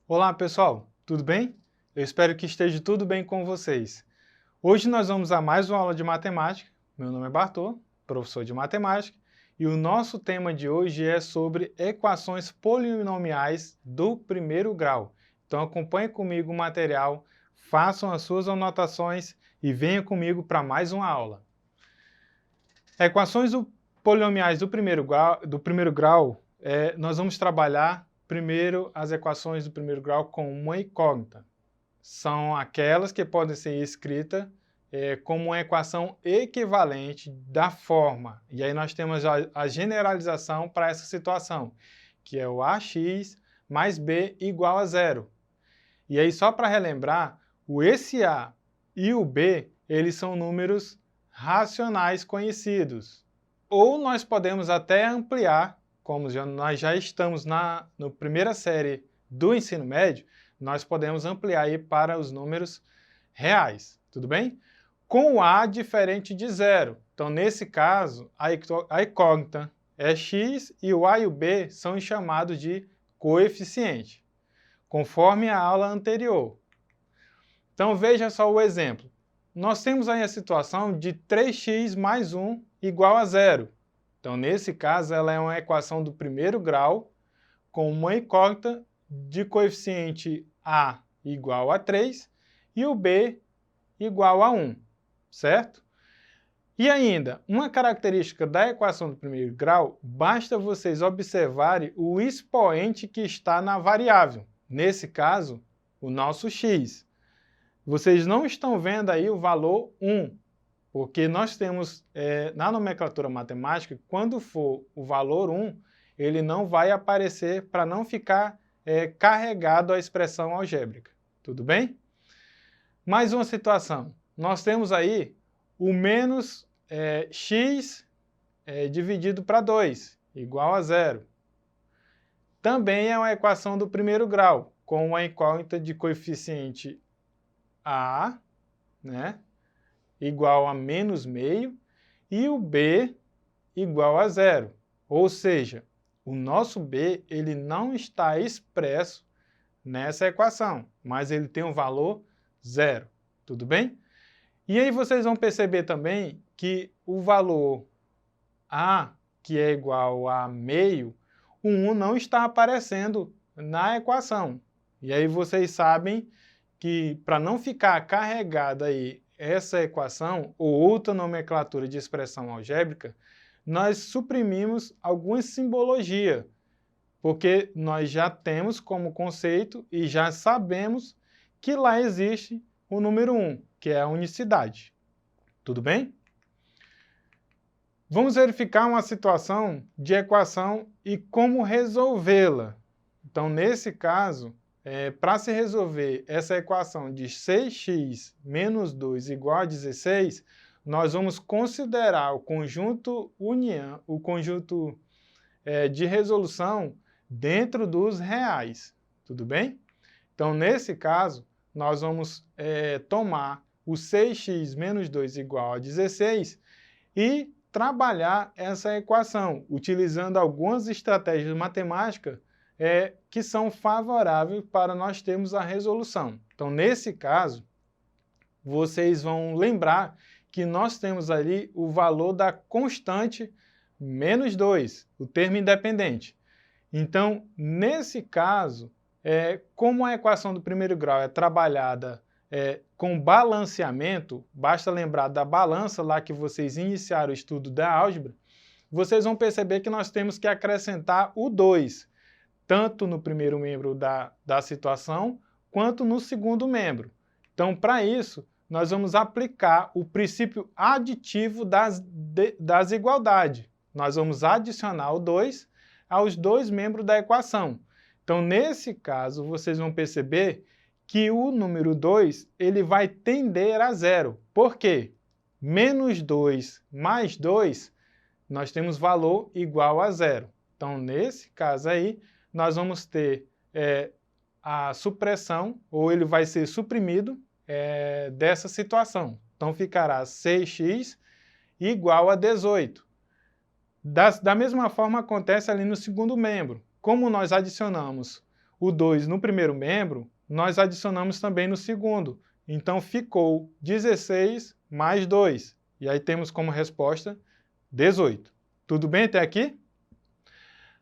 Olá pessoal, tudo bem? Eu espero que esteja tudo bem com vocês. Hoje nós vamos a mais uma aula de matemática. Meu nome é Bartô, professor de matemática, e o nosso tema de hoje é sobre equações polinomiais do primeiro grau. Então acompanhe comigo o material, façam as suas anotações e venha comigo para mais uma aula. Equações polinomiais do primeiro grau, nós vamos trabalhar primeiro as equações do primeiro grau com uma incógnita. São aquelas que podem ser escritas como uma equação equivalente da forma. E aí nós temos a generalização para essa situação, que é o ax mais b igual a zero. E aí só para relembrar, esse a e o b, eles são números racionais conhecidos. Ou nós podemos até ampliar, como nós já estamos na primeira série do ensino médio, nós podemos ampliar aí para os números reais, tudo bem? Com o a diferente de zero. Então, nesse caso, a incógnita é x e o a e o b são chamados de coeficiente, conforme a aula anterior. Então, veja só o exemplo. Nós temos aí a situação de 3x mais 1 igual a zero. Então, nesse caso, ela é uma equação do primeiro grau com uma incógnita de coeficiente a igual a 3 e o b igual a 1, certo? E ainda, uma característica da equação do primeiro grau, basta vocês observarem o expoente que está na variável. Nesse caso, o nosso x. Vocês não estão vendo aí o valor 1, porque nós temos, na nomenclatura matemática, quando for o valor 1, ele não vai aparecer para não ficar carregado a expressão algébrica. Tudo bem? Mais uma situação. Nós temos aí o menos x dividido para 2, igual a zero. Também é uma equação do primeiro grau, com uma incógnita de coeficiente a, né, igual a menos meio, e o b igual a zero. Ou seja, o nosso b ele não está expresso nessa equação, mas ele tem um valor zero. Tudo bem? E aí vocês vão perceber também que o valor a, que é igual a meio, o 1 não está aparecendo na equação. E aí vocês sabem que para não ficar carregada aí essa equação ou outra nomenclatura de expressão algébrica, nós suprimimos alguma simbologia, porque nós já temos como conceito e já sabemos que lá existe o número 1, que é a unicidade. Tudo bem? Vamos verificar uma situação de equação e como resolvê-la. Então, nesse caso, para se resolver essa equação de 6x menos 2 igual a 16, nós vamos considerar o conjunto união, o conjunto de resolução dentro dos reais. Tudo bem? Então, nesse caso, nós vamos tomar o 6x menos 2 igual a 16 e trabalhar essa equação, utilizando algumas estratégias matemáticas que são favoráveis para nós termos a resolução. Então, nesse caso, vocês vão lembrar que nós temos ali o valor da constante menos 2, o termo independente. Então, nesse caso, como a equação do primeiro grau é trabalhada com balanceamento, basta lembrar da balança lá que vocês iniciaram o estudo da álgebra, vocês vão perceber que nós temos que acrescentar o 2, tanto no primeiro membro da situação, quanto no segundo membro. Então, para isso, nós vamos aplicar o princípio aditivo das igualdades. Nós vamos adicionar o 2 aos dois membros da equação. Então, nesse caso, vocês vão perceber que o número 2 ele vai tender a zero. Por quê? Menos 2 mais 2, nós temos valor igual a zero. Então, nesse caso aí, nós vamos ter a supressão, ou ele vai ser suprimido dessa situação. Então, ficará 6x igual a 18. Da mesma forma acontece ali no segundo membro. Como nós adicionamos o 2 no primeiro membro, nós adicionamos também no segundo. Então, ficou 16 mais 2. E aí temos como resposta 18. Tudo bem até aqui?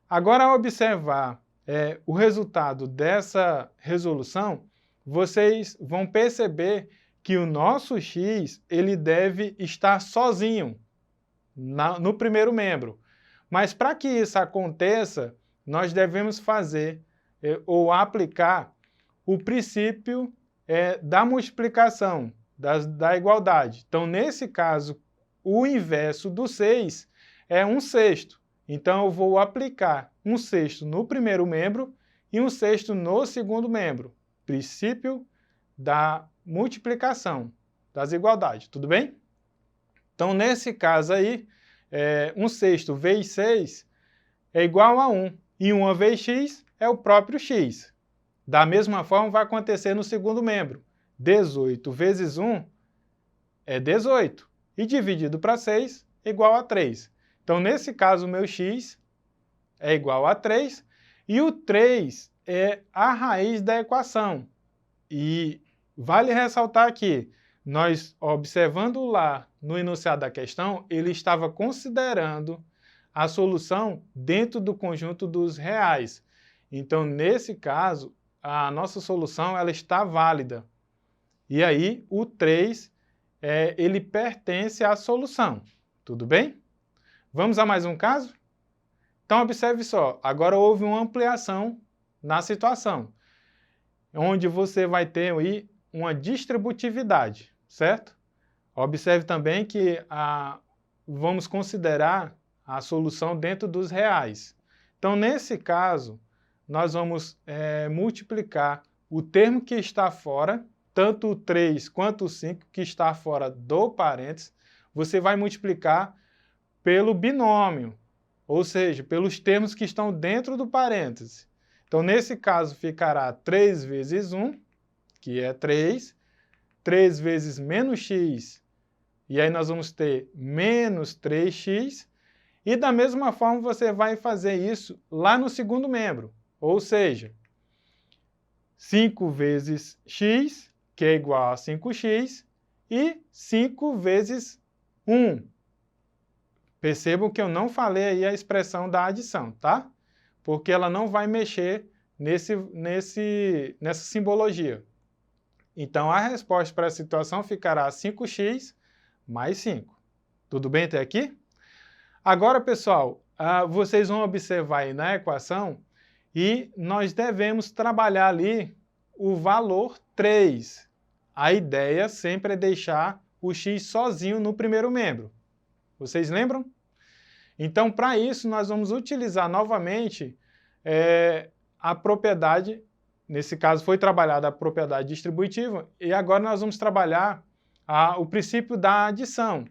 Agora, ao observar o resultado dessa resolução, vocês vão perceber que o nosso x ele deve estar sozinho no primeiro membro. Mas para que isso aconteça, nós devemos fazer ou aplicar o princípio da multiplicação, da igualdade. Então, nesse caso, o inverso do 6 é 1/6. Então, eu vou aplicar 1/6 no primeiro membro e 1/6 no segundo membro. Princípio da multiplicação, das igualdades, tudo bem? Então, nesse caso aí, 1/6 vezes 6 é igual a 1. E 1 vezes x é o próprio x. Da mesma forma, vai acontecer no segundo membro. 18 vezes 1 é 18. E dividido para 6 é igual a 3. Então, nesse caso, o meu x é igual a 3. E o 3 é a raiz da equação. E vale ressaltar aqui, nós observando lá no enunciado da questão, ele estava considerando a solução dentro do conjunto dos reais. Então, nesse caso, a nossa solução ela está válida. E aí, o 3, ele pertence à solução. Tudo bem? Vamos a mais um caso? Então, observe só, agora houve uma ampliação na situação, onde você vai ter aí uma distributividade, certo? Observe também que vamos considerar a solução dentro dos reais. Então, nesse caso, nós vamos multiplicar o termo que está fora, tanto o 3 quanto o 5 que está fora do parênteses, você vai multiplicar pelo binômio, ou seja, pelos termos que estão dentro do parênteses. Então, nesse caso, ficará 3 vezes 1, que é 3, 3 vezes menos x, e aí nós vamos ter menos 3x, e da mesma forma você vai fazer isso lá no segundo membro, ou seja, 5 vezes x, que é igual a 5x, e 5 vezes 1. Percebam que eu não falei aí a expressão da adição, tá? Porque ela não vai mexer nessa simbologia. Então, a resposta para essa situação ficará 5x mais 5. Tudo bem até aqui? Agora, pessoal, vocês vão observar aí na equação e nós devemos trabalhar ali o valor 3. A ideia sempre é deixar o x sozinho no primeiro membro. Vocês lembram? Então, para isso, nós vamos utilizar novamente a propriedade, nesse caso foi trabalhada a propriedade distributiva, e agora nós vamos trabalhar o princípio da adição.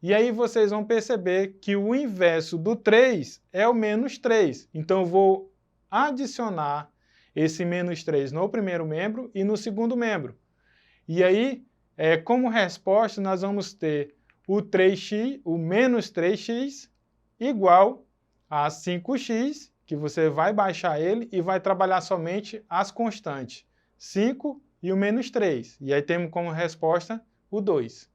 E aí vocês vão perceber que o inverso do 3 é o menos 3. Então, eu vou adicionar esse menos 3 no primeiro membro e no segundo membro. E aí, como resposta, nós vamos ter o 3x, o menos 3x, igual a 5x, que você vai baixar ele e vai trabalhar somente as constantes, 5 e o menos 3. E aí temos como resposta o 2.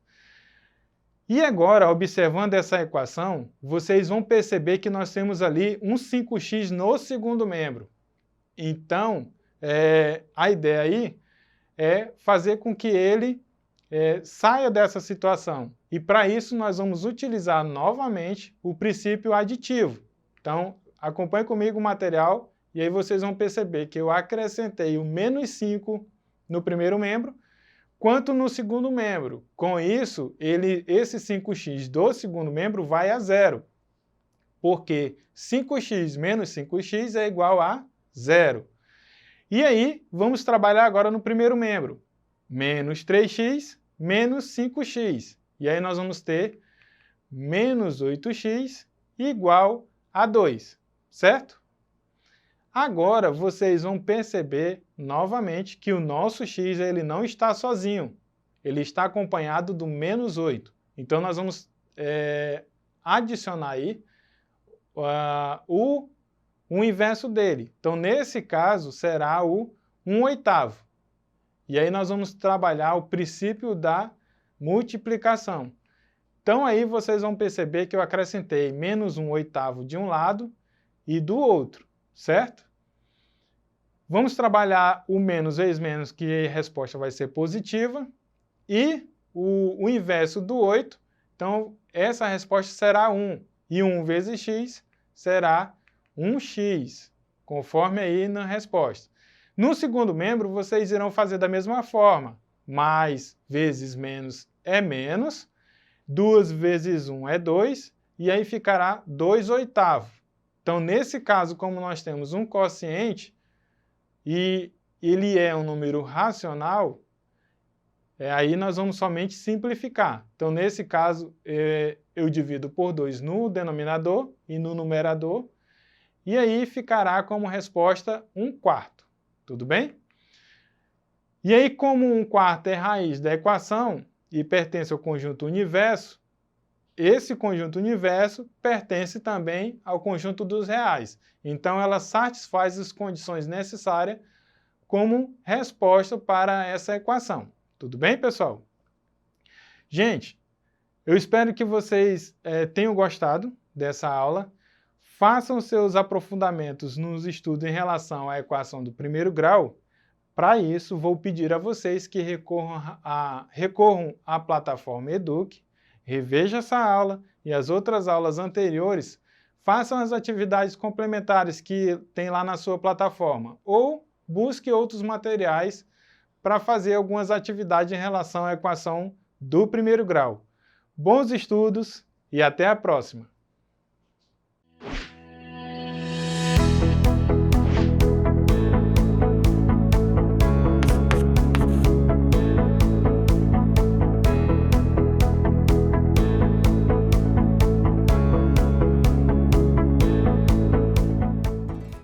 E agora, observando essa equação, vocês vão perceber que nós temos ali um 5x no segundo membro. Então, a ideia aí é fazer com que ele saia dessa situação. E para isso nós vamos utilizar novamente o princípio aditivo. Então, acompanhe comigo o material e aí vocês vão perceber que eu acrescentei o menos 5 no primeiro membro, quanto no segundo membro. Com isso, esse 5x do segundo membro vai a zero, porque 5x menos 5x é igual a zero. E aí, vamos trabalhar agora no primeiro membro. Menos 3x menos 5x. E aí nós vamos ter menos 8x igual a 2, certo? Agora, vocês vão perceber novamente que o nosso x ele não está sozinho. Ele está acompanhado do menos 8. Então, nós vamos adicionar aí o o inverso dele. Então, nesse caso, será o 1/8. E aí nós vamos trabalhar o princípio da multiplicação. Então, aí vocês vão perceber que eu acrescentei menos 1/8 de um lado e do outro, certo? Vamos trabalhar o menos vezes menos, que a resposta vai ser positiva, e o inverso do 8, então essa resposta será 1, e 1 vezes x será 1x, conforme aí na resposta. No segundo membro, vocês irão fazer da mesma forma, mais vezes menos é menos, 2 vezes 1 é 2, e aí ficará 2/8. Então, nesse caso, como nós temos um quociente, e ele é um número racional, aí nós vamos somente simplificar. Então, nesse caso, eu divido por 2 no denominador e no numerador, e aí ficará como resposta 1/4. Tudo bem? E aí, como 1/4 é raiz da equação e pertence ao conjunto universo, esse conjunto universo pertence também ao conjunto dos reais. Então, ela satisfaz as condições necessárias como resposta para essa equação. Tudo bem, pessoal? Gente, eu espero que vocês tenham gostado dessa aula. Façam seus aprofundamentos nos estudos em relação à equação do primeiro grau. Para isso, vou pedir a vocês que recorram à plataforma Eduque, revejam essa aula e as outras aulas anteriores, façam as atividades complementares que tem lá na sua plataforma, ou busque outros materiais para fazer algumas atividades em relação à equação do primeiro grau. Bons estudos e até a próxima!